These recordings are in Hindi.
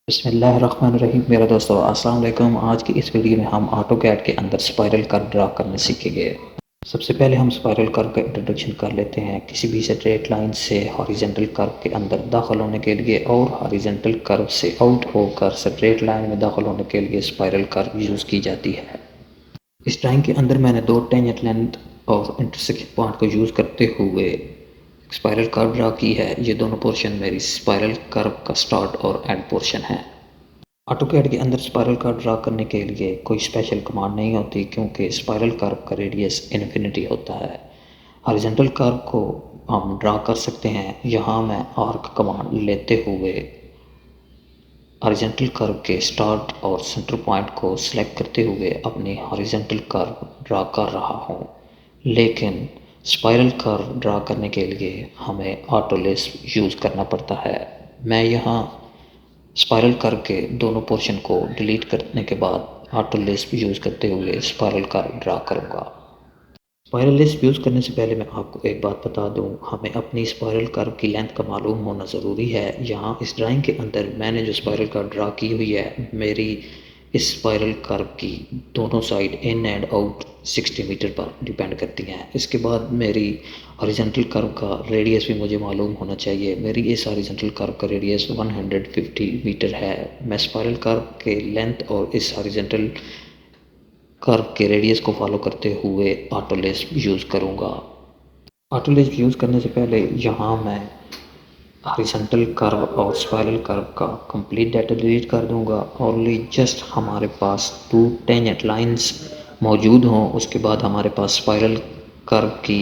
बिस्मिल्लाहिर्रहमानिर्रहीम। मेरे दोस्तों अस्सलाम वालेकुम। आज की इस वीडियो में हम ऑटोकैड के अंदर स्पाइरल कर्व ड्रा करना सीखेंगे। सबसे पहले हम स्पाइरल कर्व का इंट्रोडक्शन कर लेते हैं। किसी भी स्ट्रेट लाइन से हॉरिजॉन्टल कर्व के अंदर दाखिल होने के लिए और हॉरिजॉन्टल कर्व से आउट होकर स्ट्रेट लाइन में दाखिल होने के लिए स्पाइरल कर्व यूज़ की जाती है। इस ड्राइंग के अंदर मैंने दो टेंजेंट लेंथ और इंटरसेक्शन पॉइंट को यूज़ करते हुए स्पाइरल कर्व ड्रा की है। ये दोनों पोर्शन मेरी स्पाइरल कर्व का स्टार्ट और एंड पोर्शन है। ऑटोकैड के अंदर स्पाइरल कर्व ड्रा करने के लिए कोई स्पेशल कमांड नहीं होती, क्योंकि स्पाइरल कर्व का रेडियस इन्फिनिटी होता है। हॉरिजॉन्टल कर्व को हम ड्रा कर सकते हैं। यहाँ मैं आर्क कमांड लेते हुए हॉरिजॉन्टल कर्व के स्टार्ट और सेंटर पॉइंट को सिलेक्ट करते हुए अपनी हॉरिजॉन्टल कर्व ड्रा कर रहा हूँ। लेकिन स्पाइरल कर्व ड्रा करने के लिए हमें ऑटोलिस्प यूज़ करना पड़ता है। मैं यहाँ स्पाइरल कर्व के दोनों पोर्शन को डिलीट करने के बाद ऑटोलिस्प यूज़ करते हुए स्पाइरल कर्व ड्रा करूँगा। स्पाइरल लिस्ट यूज़ करने से पहले मैं आपको एक बात बता दूं, हमें अपनी स्पाइरल कर्व की लेंथ का मालूम होना ज़रूरी है। यहाँ इस ड्राइंग के अंदर मैंने जो स्पाइरल कर्व ड्रा की हुई है, मेरी इस स्पाइरल कर्व की दोनों side in and out 60 meter पर डिपेंड करती हैं। इसके बाद मेरी हॉरिजॉन्टल कर्व का रेडियस भी मुझे मालूम होना चाहिए। मेरी इस हॉरिजॉन्टल कर्व का रेडियस 150 मीटर है। मैं स्पाइरल कर्व के लेंथ और इस हॉरिजॉन्टल कर्व के रेडियस को फॉलो करते हुए ऑटोलिस्प यूज़ करूँगा। ऑटोलिस्प यूज़ करने से पहले यहाँ मैं हॉरिजॉन्टल कर्व और स्पाइरल कर्व का कंप्लीट डाटा डिलीट कर दूँगा। ओनली जस्ट हमारे पास टू टेंजेंट लाइंस मौजूद हों, उसके बाद हमारे पास स्पाइरल कर्व की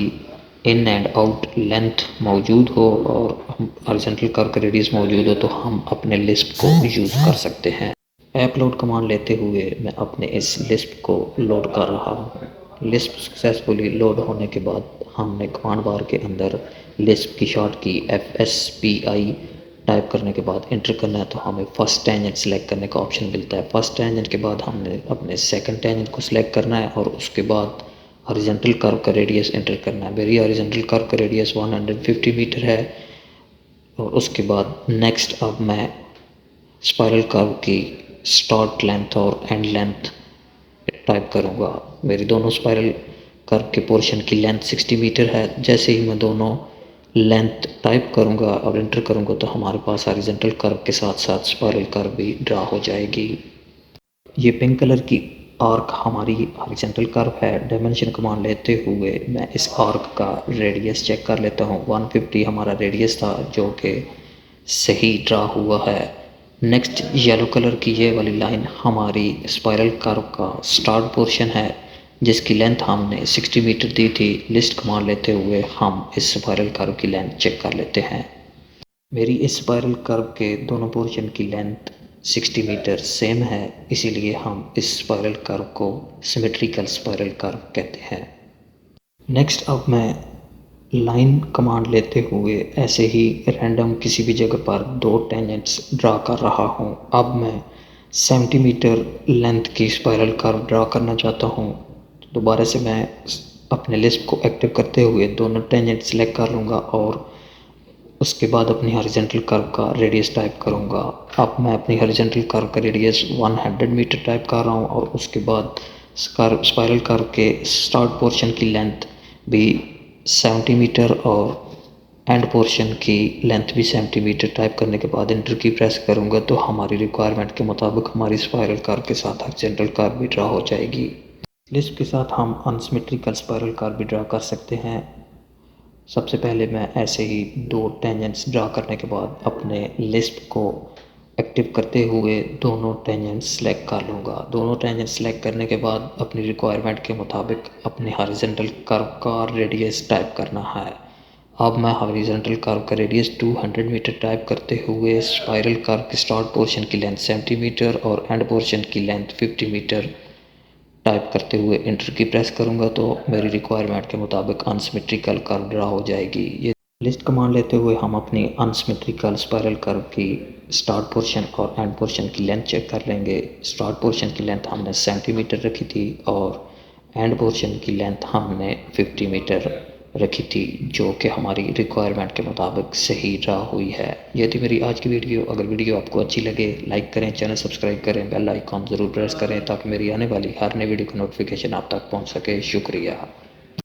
इन एंड आउट लेंथ मौजूद हो और हॉरिजॉन्टल कर्व का रेडियस मौजूद हो, तो हम अपने लिस्प को यूज़ कर सकते हैं। ऐप लोड कमांड लेते हुए मैं अपने इस लिस्प को लोड कर रहा हूँ। लिस्प सक्सेसफुली लोड होने के बाद हमने कमांड बार के अंदर लिस्प की शॉर्ट की FSPI टाइप करने के बाद इंटर करना है, तो हमें फर्स्ट टेंजेंट सेलेक्ट करने का ऑप्शन मिलता है। फर्स्ट टेंजेंट के बाद हमने अपने सेकंड टेंजेंट को सिलेक्ट करना है और उसके बाद हॉरिजॉन्टल कर्व का रेडियस एंटर करना है। मेरी हॉरिजॉन्टल कर्व का रेडियस 150 मीटर है। और उसके बाद नेक्स्ट अब मैं स्पाइरल कर्व की स्टार्ट लेंथ और एंड लेंथ टाइप करूँगा। मेरी दोनों स्पाइरल कर्व के पोर्शन की लेंथ 60 मीटर है। जैसे ही मैं दोनों लेंथ टाइप करूँगा और एंटर करूँगा, तो हमारे पास हॉरिजॉन्टल कर्व के साथ साथ स्पाइरल कर्व भी ड्रा हो जाएगी। ये पिंक कलर की आर्क हमारी हॉरिजॉन्टल कर्व है। डायमेंशन कमांड लेते हुए मैं इस आर्क का रेडियस चेक कर लेता हूँ। 150 हमारा रेडियस था, जो कि सही ड्रा हुआ है। नेक्स्ट येलो कलर की ये वाली लाइन हमारी स्पाइरल कर्व का स्टार्ट पोर्शन है, जिसकी लेंथ हमने 60 मीटर दी थी। लिस्ट कमांड लेते हुए हम इस स्पाइरल कर्व की लेंथ चेक कर लेते हैं। मेरी इस स्पाइरल कर्व के दोनों पोर्शन की लेंथ 60 मीटर सेम है, इसीलिए हम इस स्पाइरल कर्व को सिमेट्रिकल स्पाइरल कर्व कहते हैं। नेक्स्ट अब मैं लाइन कमांड लेते हुए ऐसे ही रैंडम किसी भी जगह पर दो टेंजेंट्स ड्रा कर रहा हूँ। अब मैं 70 मीटर लेंथ की स्पाइरल कर्व ड्रा करना चाहता हूँ। दोबारा से मैं अपने लिस्प को एक्टिव करते हुए दोनों टेंजेंट सेलेक्ट कर लूँगा और उसके बाद अपनी हॉरिजॉन्टल कर्व का रेडियस टाइप करूँगा। अब मैं अपनी हॉरिजॉन्टल कर्व का रेडियस 100 मीटर टाइप कर रहा हूँ और उसके बाद स्पाइरल कर्व के स्टार्ट पोर्शन की लेंथ भी 70 मीटर और एंड पोर्शन की लेंथ भी 70 मीटर टाइप करने के बाद इंटर की प्रेस करूँगा, तो हमारी रिक्वायरमेंट के मुताबिक हमारी स्पाइरल कर्व के साथ हॉरिजॉन्टल कर्व भी ड्रा हो जाएगी। लिस्ट के साथ हम अनसिमेट्रिकल स्पाइरल कर्व भी ड्रा कर सकते हैं। सबसे पहले मैं ऐसे ही दो टेंजेंट्स ड्रा करने के बाद अपने लिस्प को एक्टिव करते हुए दोनों टेंजेंट्स सेलेक्ट कर लूँगा। दोनों टेंजेंट्स सेलेक्ट करने के बाद अपनी रिक्वायरमेंट के मुताबिक अपने हॉरिजॉन्टल कर्व का रेडियस टाइप करना है। अब मैं हॉरिजॉन्टल कर्व का रेडियस 200 मीटर टाइप करते हुए स्पाइरल कर्व के स्टार्ट पोर्शन की लेंथ 70 मीटर और एंड पोर्शन की लेंथ 50 मीटर टाइप करते हुए इंटर की प्रेस करूँगा, तो मेरी रिक्वायरमेंट के मुताबिक अनसिमेट्रिकल कर्व ड्रा हो जाएगी। ये लिस्ट कमांड लेते हुए हम अपनी अनसिमेट्रिकल स्पाइरल कर्व की स्टार्ट पोर्शन और एंड पोर्शन की लेंथ चेक कर लेंगे। स्टार्ट पोर्शन की लेंथ हमने 70 मीटर रखी थी और एंड पोर्शन की लेंथ हमने 50 मीटर रखी थी, जो कि हमारी रिक्वायरमेंट के मुताबिक सही ड्रा हुई है। ये थी मेरी आज की वीडियो। अगर वीडियो आपको अच्छी लगे, लाइक करें, चैनल सब्सक्राइब करें, बेल आइकॉन ज़रूर प्रेस करें ताकि मेरी आने वाली हर नई वीडियो की नोटिफिकेशन आप तक पहुंच सके। शुक्रिया।